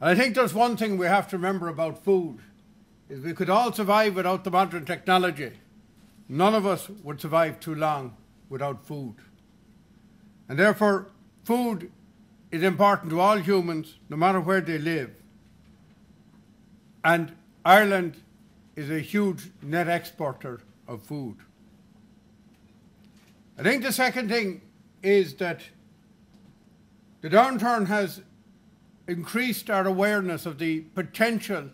And I think there's one thing we have to remember about food, is we could all survive without the modern technology. None of us would survive too long without food. And therefore, food is important to all humans, no matter where they live. And Ireland is a huge net exporter of food. I think the second thing is that the downturn has increased our awareness of the potential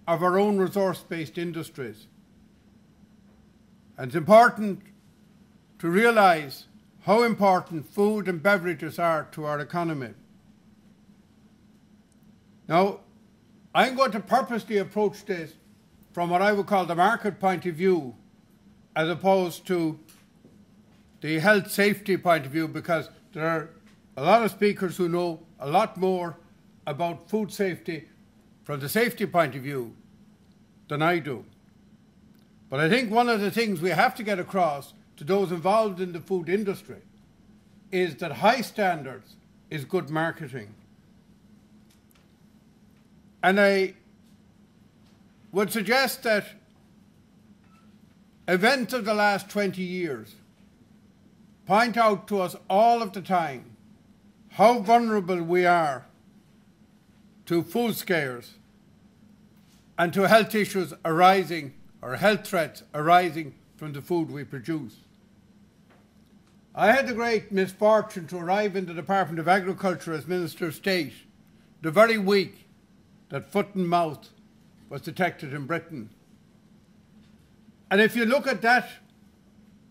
of our own resource-based industries. And it's important to realise how important food and beverages are to our economy. Now, I'm going to purposely approach this from what I would call the market point of view, as opposed to the health safety point of view, because there are a lot of speakers who know a lot more about food safety from the safety point of view than I do. But I think one of the things we have to get across to those involved in the food industry is that high standards is good marketing. And I would suggest that events of the last 20 years point out to us all of the time how vulnerable we are to food scares and to health issues arising, or health threats arising from the food we produce. I had the great misfortune to arrive in the Department of Agriculture as Minister of State the very week that foot and mouth was detected in Britain. And if you look at that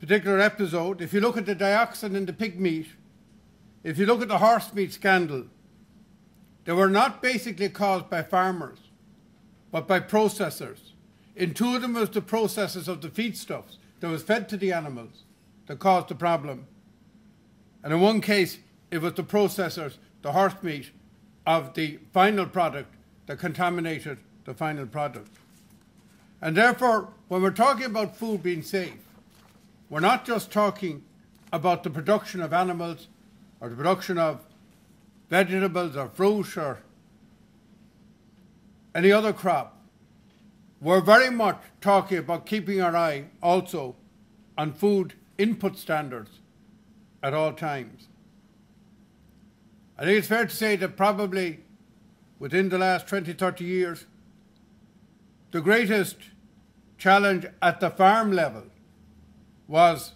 particular episode, if you look at the dioxin in the pig meat, if you look at the horse meat scandal, they were not basically caused by farmers, but by processors. In two of them was the processes of the feedstuffs that was fed to the animals that caused the problem. And in one case, it was the processors, the horse meat, of the final product that contaminated the final product. And therefore, when we're talking about food being safe, we're not just talking about the production of animals or the production of vegetables or fruit or any other crop. We're very much talking about keeping our eye also on food input standards at all times. I think it's fair to say that probably within the last 20, 30 years, the greatest challenge at the farm level was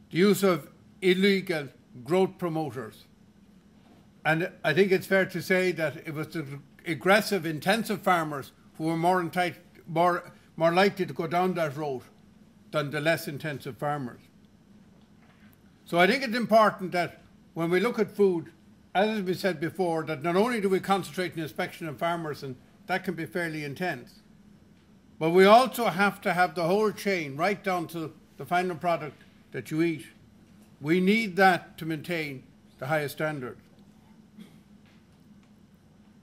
the use of illegal growth promoters. And I think it's fair to say that it was the aggressive, intensive farmers who were more likely to go down that road than the less intensive farmers. So I think it's important that when we look at food, as has been said before, that not only do we concentrate on inspection of farmers, and that can be fairly intense, but we also have to have the whole chain right down to the final product that you eat. We need that to maintain the highest standards.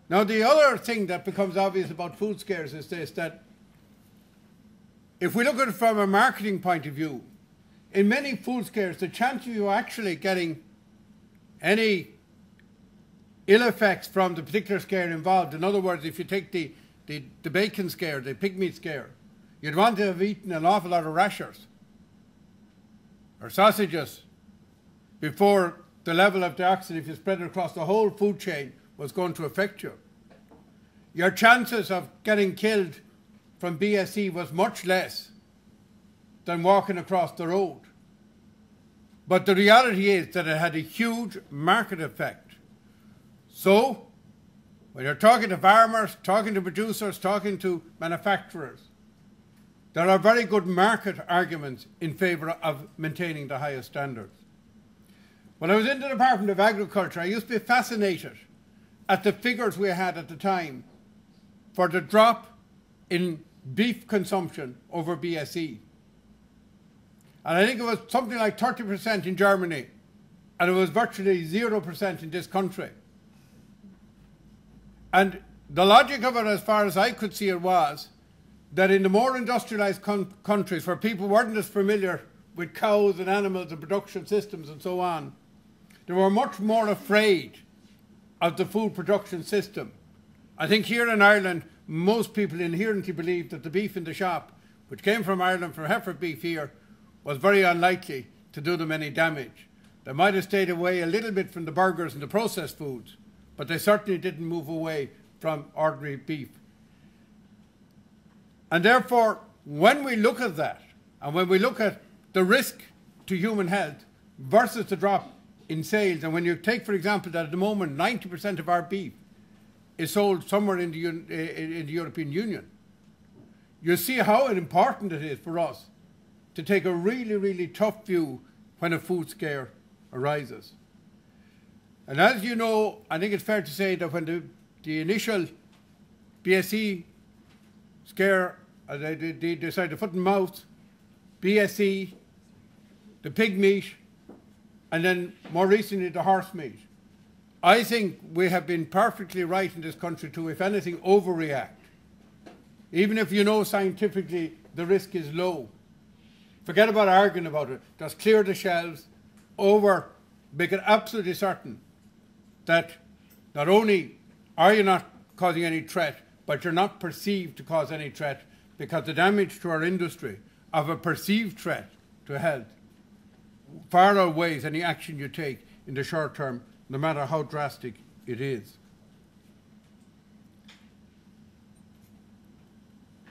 Now, the other thing that becomes obvious about food scares is this, that if we look at it from a marketing point of view, in many food scares, the chance of you actually getting any ill effects from the particular scare involved, in other words, if you take the bacon scare, the pig meat scare, you'd want to have eaten an awful lot of rashers or sausages before the level of dioxin, if you spread it across the whole food chain, was going to affect you. Your chances of getting killed from BSE was much less than walking across the road. But the reality is that it had a huge market effect. So, when you're talking to farmers, talking to producers, talking to manufacturers, there are very good market arguments in favour of maintaining the highest standards. When I was in the Department of Agriculture, I used to be fascinated at the figures we had at the time for the drop in beef consumption over BSE. And I think it was something like 30% in Germany, and it was virtually 0% in this country. And the logic of it, as far as I could see it, was that in the more industrialised countries where people weren't as familiar with cows and animals and production systems and so on, they were much more afraid of the food production system I think here in Ireland, most people inherently believe that the beef in the shop, which came from Ireland from heifer beef here, was very unlikely to do them any damage. They might have stayed away a little bit from the burgers and the processed foods, but they certainly didn't move away from ordinary beef. And therefore, when we look at that, and when we look at the risk to human health versus the drop in sales, and when you take, for example, that at the moment 90% of our beef is sold somewhere in the European Union, you see how important it is for us to take a really, really tough view when a food scare arises. And as you know, I think it's fair to say that when the initial BSE scare, they decided to foot and mouth, BSE, the pig meat, and then more recently the horse meat, I think we have been perfectly right in this country to, if anything, overreact. Even if you know scientifically the risk is low. Forget about arguing about it. Just clear the shelves, make it absolutely certain that not only are you not causing any threat, but you're not perceived to cause any threat, because the damage to our industry of a perceived threat to health far outweighs any action you take in the short term, no matter how drastic it is.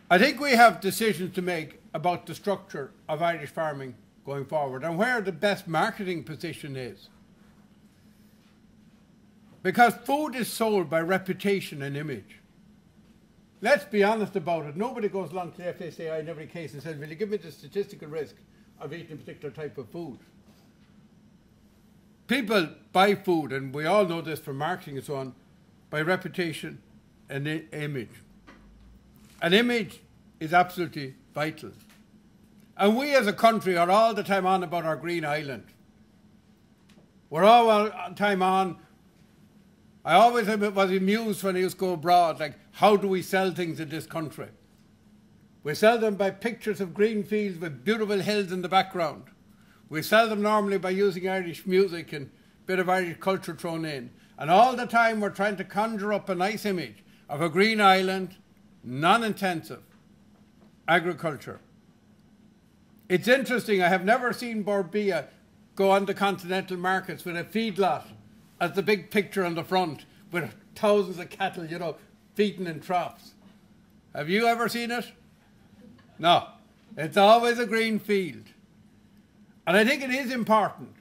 I think we have decisions to make about the structure of Irish farming going forward and where the best marketing position is. Because food is sold by reputation and image. Let's be honest about it. Nobody goes along to the FSAI in every case and says, will you give me the statistical risk of eating a particular type of food? People buy food, and we all know this from marketing and so on, by reputation and image. An image is absolutely vital. And we as a country are all the time on about our green island. We're all the time on. I always was amused when I used to go abroad, like, how do we sell things in this country? We sell them by pictures of green fields with beautiful hills in the background. We sell them normally by using Irish music and a bit of Irish culture thrown in. And all the time we're trying to conjure up a nice image of a green island, non-intensive agriculture. It's interesting, I have never seen Borbia go on to continental markets with a feedlot as the big picture on the front with thousands of cattle, you know, feeding in troughs. Have you ever seen it? No. It's always a green field. And I think it is important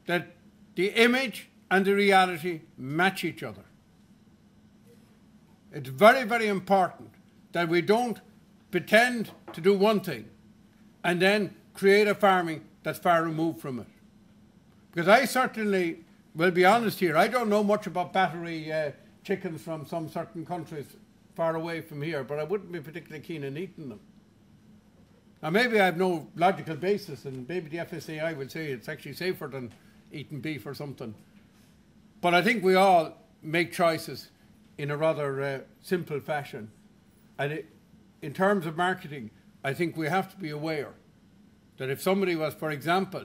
that the image and the reality match each other. It's very, very important that we don't pretend to do one thing and then create a farming that's far removed from it. Because I certainly will be honest here, I don't know much about battery chickens from some certain countries far away from here, but I wouldn't be particularly keen on eating them. Now maybe I have no logical basis, and maybe the FSAI will say it's actually safer than eating beef or something. But I think we all make choices in a rather simple fashion. And in terms of marketing, I think we have to be aware that if somebody was, for example,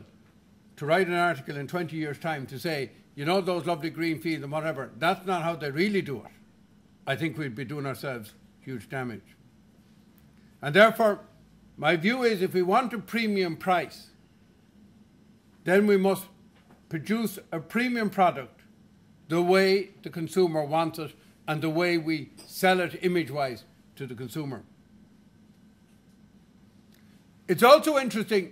to write an article in 20 years' time to say, you know, those lovely green fields and whatever, that's not how they really do it, I think we'd be doing ourselves huge damage. And therefore, my view is if we want a premium price, then we must produce a premium product the way the consumer wants it and the way we sell it image-wise to the consumer. It's also interesting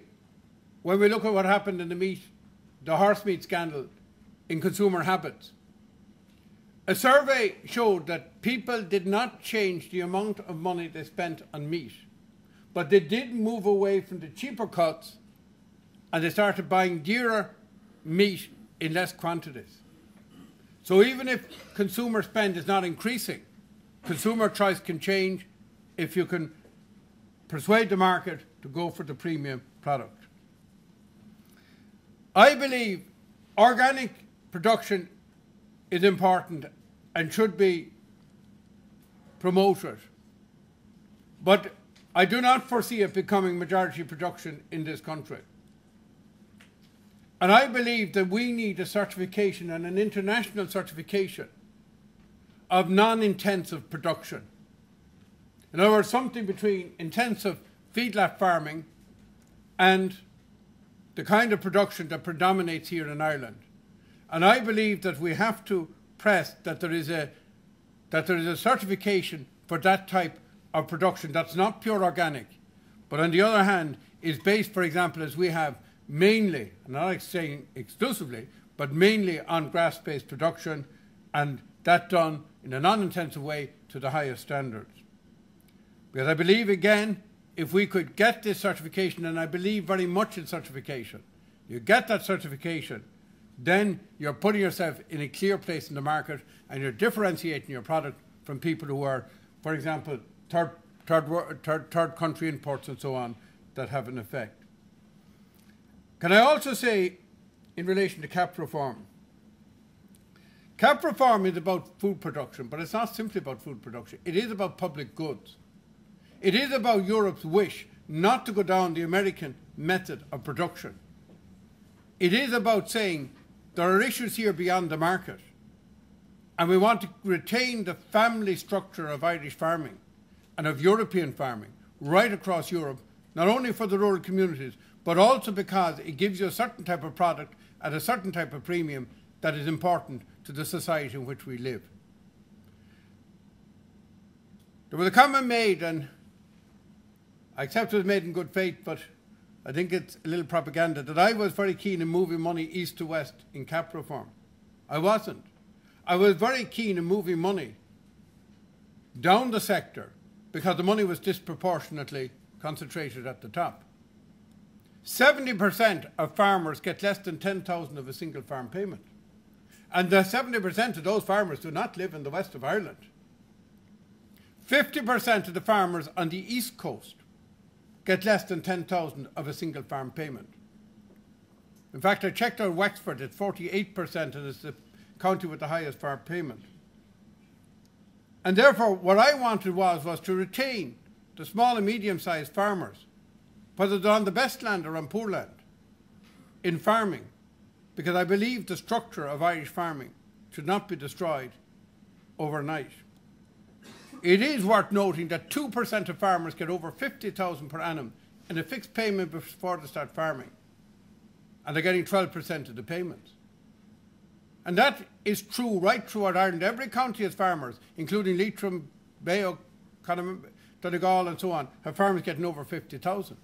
when we look at what happened in the horse meat scandal in consumer habits. A survey showed that people did not change the amount of money they spent on meat, but they did move away from the cheaper cuts and they started buying dearer meat in less quantities. So even if consumer spend is not increasing, consumer choice can change if you can persuade the market to go for the premium product. I believe organic production is important and should be promoted, but I do not foresee it becoming majority production in this country. And I believe that we need a certification and an international certification of non-intensive production. In other words, something between intensive feedlot farming and the kind of production that predominates here in Ireland. And I believe that we have to press that there is a certification for that type of production that's not pure organic, but on the other hand is based, for example, as we have mainly, I'm not saying exclusively, but mainly on grass-based production, and that done in a non-intensive way to the highest standards. Because I believe, again, if we could get this certification, and I believe very much in certification, you get that certification, then you're putting yourself in a clear place in the market and you're differentiating your product from people who are, for example, third country imports and so on that have an effect. Can I also say, in relation to CAP reform, CAP reform is about food production, but it's not simply about food production. It is about public goods. It is about Europe's wish not to go down the American method of production. It is about saying there are issues here beyond the market, and we want to retain the family structure of Irish farming and of European farming right across Europe, not only for the rural communities, but also because it gives you a certain type of product at a certain type of premium that is important to the society in which we live. There was a comment made, and I accept it was made in good faith, but I think it's a little propaganda, that I was very keen in moving money east to west in CAP reform. I wasn't. I was very keen in moving money down the sector because the money was disproportionately concentrated at the top. 70% of farmers get less than 10,000 of a single farm payment. And the 70% of those farmers do not live in the west of Ireland. 50% of the farmers on the east coast get less than 10,000 of a single farm payment. In fact, I checked out Wexford, it's 48%, and it's the county with the highest farm payment. And therefore, what I wanted was to retain the small and medium-sized farmers, whether they're on the best land or on poor land, in farming, because I believe the structure of Irish farming should not be destroyed overnight. It is worth noting that 2% of farmers get over 50,000 per annum in a fixed payment before they start farming, and they're getting 12% of the payments. And that is true right throughout Ireland. Every county has farmers, including Leitrim, Mayo, Donegal and so on, have farmers getting over 50,000.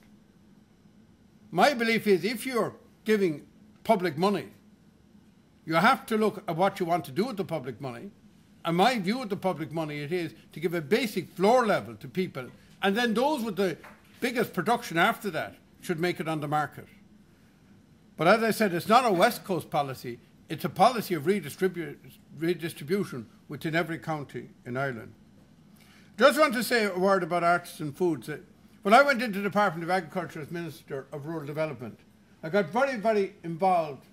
My belief is if you're giving public money, you have to look at what you want to do with the public money. And my view of the public money, it is to give a basic floor level to people, and then those with the biggest production after that should make it on the market. But as I said, it's not a West Coast policy, it's a policy of redistribution within every county in Ireland. Just want to say a word about artisan foods. When I went into the Department of Agriculture as Minister of Rural Development, I got very, very involved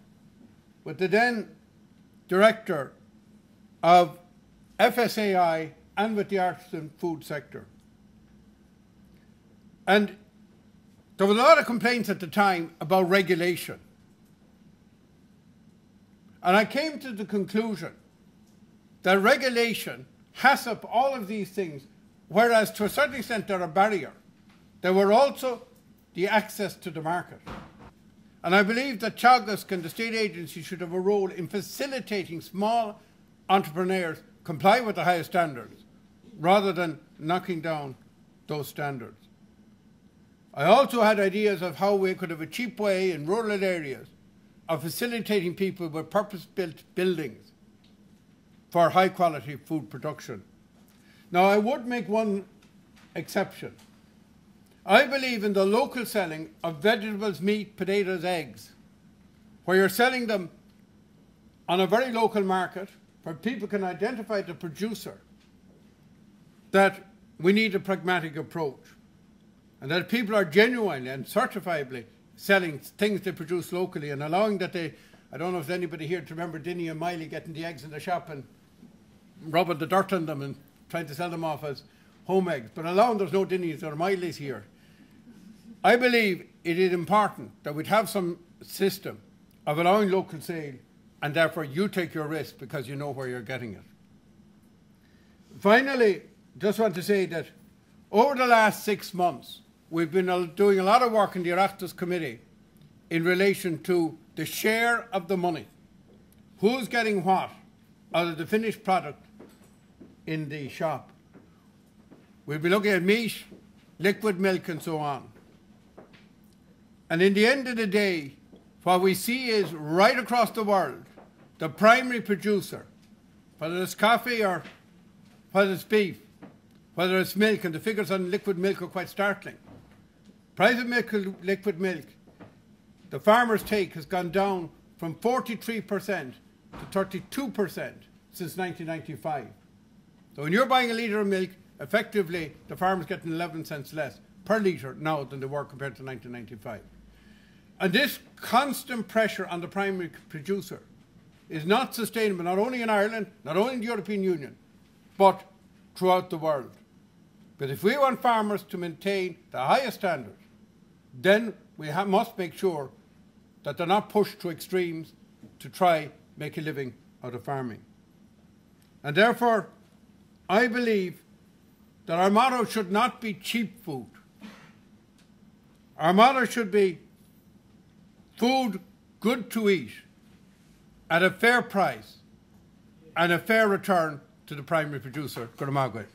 with the then Director of FSAI and with the artisan food sector. And there was a lot of complaints at the time about regulation. And I came to the conclusion that regulation has up all of these things, whereas to a certain extent they're a barrier. There were also the access to the market. And I believe that Teagasc and the state agency should have a role in facilitating small entrepreneurs comply with the highest standards, rather than knocking down those standards. I also had ideas of how we could have a cheap way in rural areas of facilitating people with purpose-built buildings for high-quality food production. Now, I would make one exception. I believe in the local selling of vegetables, meat, potatoes, eggs, where you're selling them on a very local market, where people can identify the producer, that we need a pragmatic approach, and that people are genuinely and certifiably selling things they produce locally and allowing that they, I don't know if there's anybody here to remember Dinny and Miley getting the eggs in the shop and rubbing the dirt on them and trying to sell them off as home eggs, but allowing there's no Dinnies or Mileys here. I believe it is important that we'd have some system of allowing local sale, and therefore you take your risk because you know where you're getting it. Finally, just want to say that over the last 6 months, we've been doing a lot of work in the Oireachtas Committee in relation to the share of the money. Who's getting what out of the finished product in the shop? We'll be looking at meat, liquid milk and so on. And in the end of the day, what we see is right across the world, the primary producer, whether it's coffee or whether it's beef, whether it's milk, and the figures on liquid milk are quite startling. Price of milk, liquid milk, the farmer's take has gone down from 43% to 32% since 1995. So when you're buying a litre of milk, effectively the farmer's getting 11 cents less per litre now than they were compared to 1995. And this constant pressure on the primary producer is not sustainable, not only in Ireland, not only in the European Union, but throughout the world. But if we want farmers to maintain the highest standards, then we must make sure that they're not pushed to extremes to try make a living out of farming. And therefore, I believe that our motto should not be cheap food. Our motto should be food good to eat at a fair price and a fair return to the primary producer. Good morning.